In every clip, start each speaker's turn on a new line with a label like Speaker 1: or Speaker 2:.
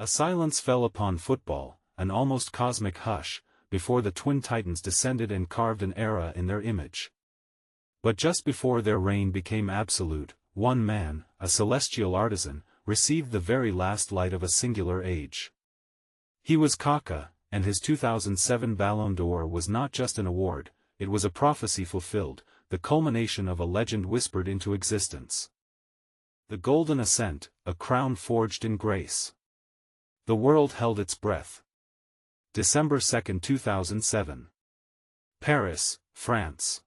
Speaker 1: A silence fell upon football, an almost cosmic hush, before the twin titans descended and carved an era in their image. But just before their reign became absolute, one man, a celestial artisan, received the very last light of a singular age. He was Kaka, and his 2007 Ballon d'Or was not just an award, it was a prophecy fulfilled, the culmination of a legend whispered into existence. The golden ascent, a crown forged in grace. The world held its breath. December 2, 2007. Paris, France.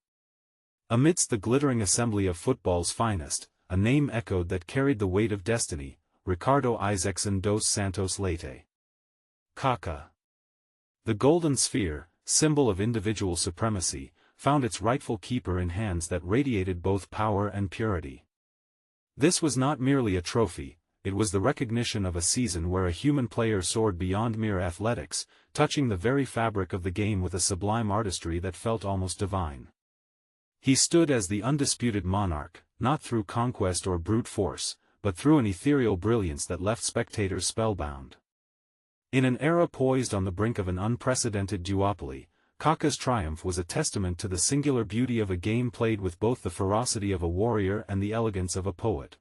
Speaker 1: Amidst the glittering assembly of football's finest, a name echoed that carried the weight of destiny, Ricardo Isaacson dos Santos Leite. Kaka. The golden sphere, symbol of individual supremacy, found its rightful keeper in hands that radiated both power and purity. This was not merely a trophy, it was the recognition of a season where a human player soared beyond mere athletics, touching the very fabric of the game with a sublime artistry that felt almost divine. He stood as the undisputed monarch, not through conquest or brute force, but through an ethereal brilliance that left spectators spellbound. In an era poised on the brink of an unprecedented duopoly, Kaka's triumph was a testament to the singular beauty of a game played with both the ferocity of a warrior and the elegance of a poet.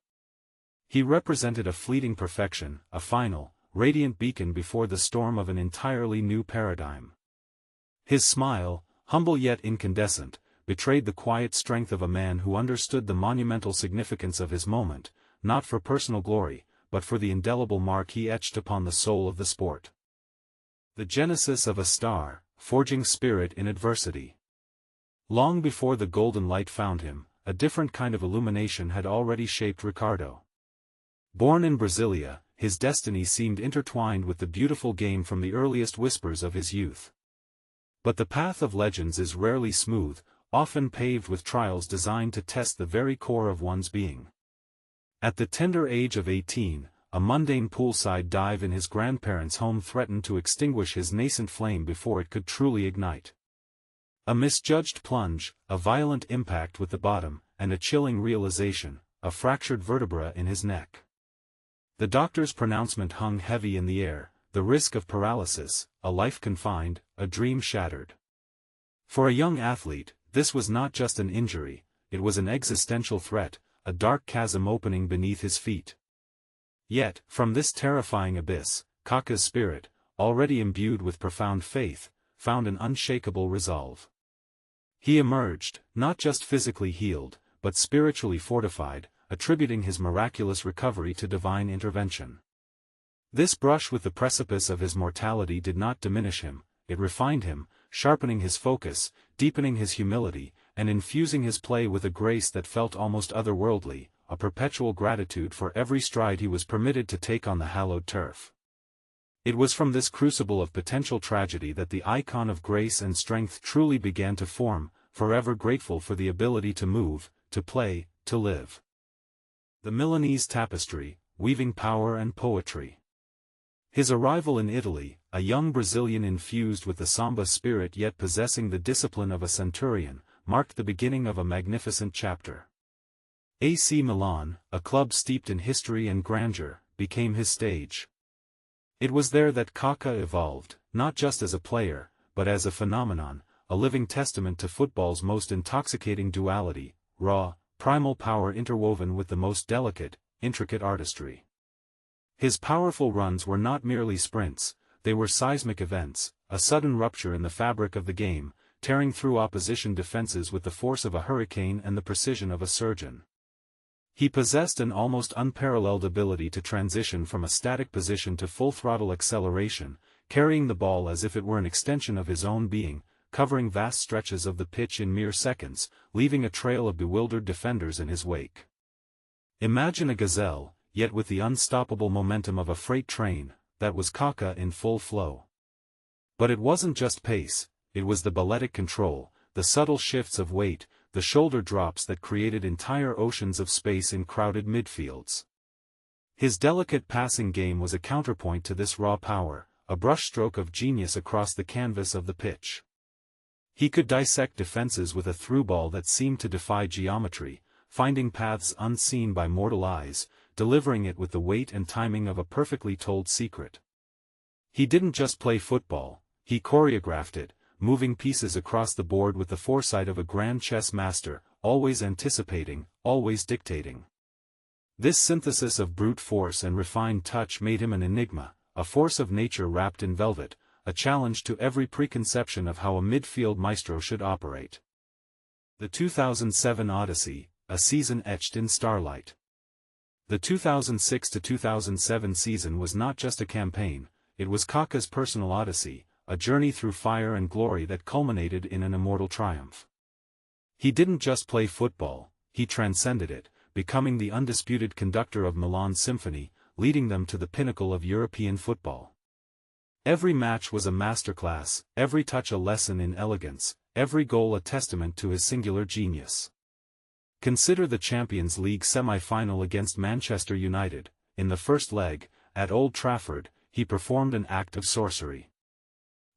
Speaker 1: He represented a fleeting perfection, a final, radiant beacon before the storm of an entirely new paradigm. His smile, humble yet incandescent, betrayed the quiet strength of a man who understood the monumental significance of his moment, not for personal glory, but for the indelible mark he etched upon the soul of the sport. The genesis of a star, forging spirit in adversity. Long before the golden light found him, a different kind of illumination had already shaped Ricardo. Born in Brasilia, his destiny seemed intertwined with the beautiful game from the earliest whispers of his youth. But the path of legends is rarely smooth, often paved with trials designed to test the very core of one's being. At the tender age of 18, a mundane poolside dive in his grandparents' home threatened to extinguish his nascent flame before it could truly ignite. A misjudged plunge, a violent impact with the bottom, and a chilling realization, a fractured vertebra in his neck. The doctor's pronouncement hung heavy in the air, the risk of paralysis, a life confined, a dream shattered. For a young athlete, this was not just an injury, it was an existential threat, a dark chasm opening beneath his feet. Yet, from this terrifying abyss, Kaka's spirit, already imbued with profound faith, found an unshakable resolve. He emerged, not just physically healed, but spiritually fortified, attributing his miraculous recovery to divine intervention. This brush with the precipice of his mortality did not diminish him, it refined him, sharpening his focus, deepening his humility, and infusing his play with a grace that felt almost otherworldly, a perpetual gratitude for every stride he was permitted to take on the hallowed turf. It was from this crucible of potential tragedy that the icon of grace and strength truly began to form, forever grateful for the ability to move, to play, to live. The Milanese tapestry, weaving power and poetry. His arrival in Italy, a young Brazilian infused with the samba spirit yet possessing the discipline of a centurion, marked the beginning of a magnificent chapter. AC Milan, a club steeped in history and grandeur, became his stage. It was there that Kaka evolved, not just as a player, but as a phenomenon, a living testament to football's most intoxicating duality, raw, primal power interwoven with the most delicate, intricate artistry. His powerful runs were not merely sprints, they were seismic events, a sudden rupture in the fabric of the game, tearing through opposition defenses with the force of a hurricane and the precision of a surgeon. He possessed an almost unparalleled ability to transition from a static position to full-throttle acceleration, carrying the ball as if it were an extension of his own being, covering vast stretches of the pitch in mere seconds, leaving a trail of bewildered defenders in his wake. Imagine a gazelle, yet with the unstoppable momentum of a freight train, that was Kaka in full flow. But it wasn't just pace, it was the balletic control, the subtle shifts of weight, the shoulder drops that created entire oceans of space in crowded midfields. His delicate passing game was a counterpoint to this raw power, a brushstroke of genius across the canvas of the pitch. He could dissect defenses with a through ball that seemed to defy geometry, finding paths unseen by mortal eyes, delivering it with the weight and timing of a perfectly told secret. He didn't just play football, he choreographed it, moving pieces across the board with the foresight of a grand chess master, always anticipating, always dictating. This synthesis of brute force and refined touch made him an enigma, a force of nature wrapped in velvet, a challenge to every preconception of how a midfield maestro should operate. The 2007 Odyssey, a season etched in starlight. The 2006-2007 season was not just a campaign, it was Kaka's personal odyssey, a journey through fire and glory that culminated in an immortal triumph. He didn't just play football, he transcended it, becoming the undisputed conductor of Milan's symphony, leading them to the pinnacle of European football. Every match was a masterclass, every touch a lesson in elegance, every goal a testament to his singular genius. Consider the Champions League semi-final against Manchester United. In the first leg, at Old Trafford, he performed an act of sorcery.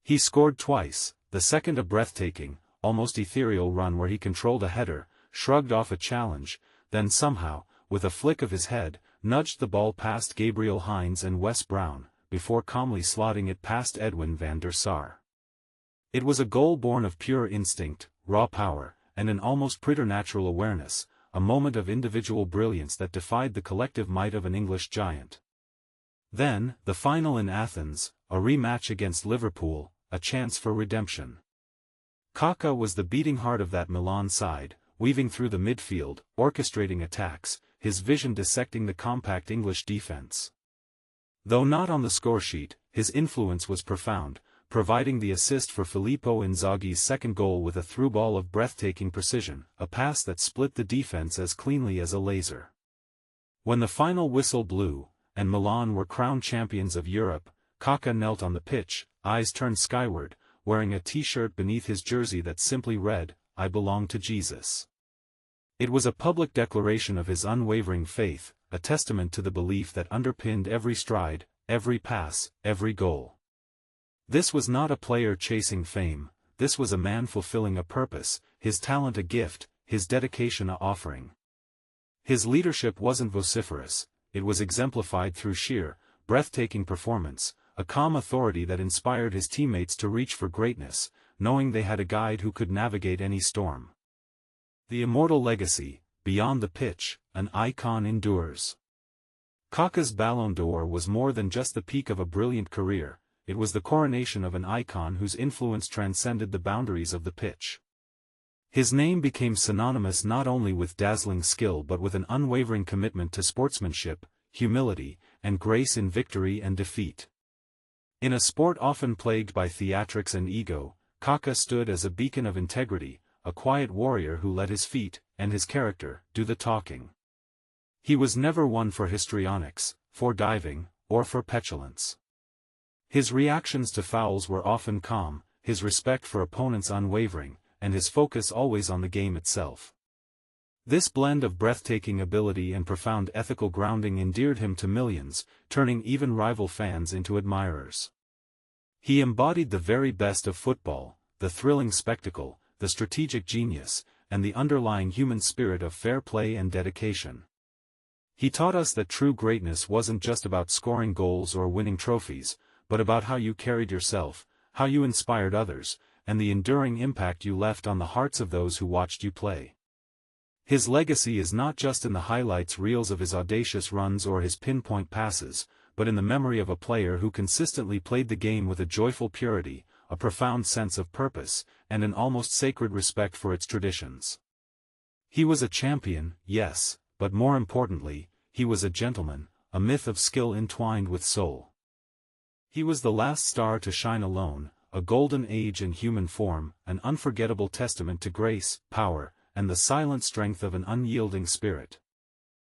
Speaker 1: He scored twice, the second a breathtaking, almost ethereal run where he controlled a header, shrugged off a challenge, then somehow, with a flick of his head, nudged the ball past Gabriel Hines and Wes Brown, before calmly slotting it past Edwin van der Sar. It was a goal born of pure instinct, raw power, and an almost preternatural awareness, a moment of individual brilliance that defied the collective might of an English giant. Then, the final in Athens, a rematch against Liverpool, a chance for redemption. Kaka was the beating heart of that Milan side, weaving through the midfield, orchestrating attacks, his vision dissecting the compact English defense. Though not on the scoresheet, his influence was profound, providing the assist for Filippo Inzaghi's second goal with a through-ball of breathtaking precision, a pass that split the defense as cleanly as a laser. When the final whistle blew, and Milan were crowned champions of Europe, Kaka knelt on the pitch, eyes turned skyward, wearing a t-shirt beneath his jersey that simply read, "I belong to Jesus." It was a public declaration of his unwavering faith, a testament to the belief that underpinned every stride, every pass, every goal. This was not a player chasing fame, this was a man fulfilling a purpose, his talent a gift, his dedication a offering. His leadership wasn't vociferous, it was exemplified through sheer, breathtaking performance, a calm authority that inspired his teammates to reach for greatness, knowing they had a guide who could navigate any storm. The immortal legacy, beyond the pitch, an icon endures. Kaka's Ballon d'Or was more than just the peak of a brilliant career, it was the coronation of an icon whose influence transcended the boundaries of the pitch. His name became synonymous not only with dazzling skill but with an unwavering commitment to sportsmanship, humility, and grace in victory and defeat. In a sport often plagued by theatrics and ego, Kaka stood as a beacon of integrity, a quiet warrior who let his feet, and his character, do the talking. He was never one for histrionics, for diving, or for petulance. His reactions to fouls were often calm, his respect for opponents unwavering, and his focus always on the game itself. This blend of breathtaking ability and profound ethical grounding endeared him to millions, turning even rival fans into admirers. He embodied the very best of football, the thrilling spectacle, the strategic genius, and the underlying human spirit of fair play and dedication. He taught us that true greatness wasn't just about scoring goals or winning trophies, but about how you carried yourself, how you inspired others, and the enduring impact you left on the hearts of those who watched you play. His legacy is not just in the highlights reels of his audacious runs or his pinpoint passes, but in the memory of a player who consistently played the game with a joyful purity, a profound sense of purpose, and an almost sacred respect for its traditions. He was a champion, yes, but more importantly, he was a gentleman, a myth of skill entwined with soul. He was the last star to shine alone, a golden age in human form, an unforgettable testament to grace, power, and the silent strength of an unyielding spirit.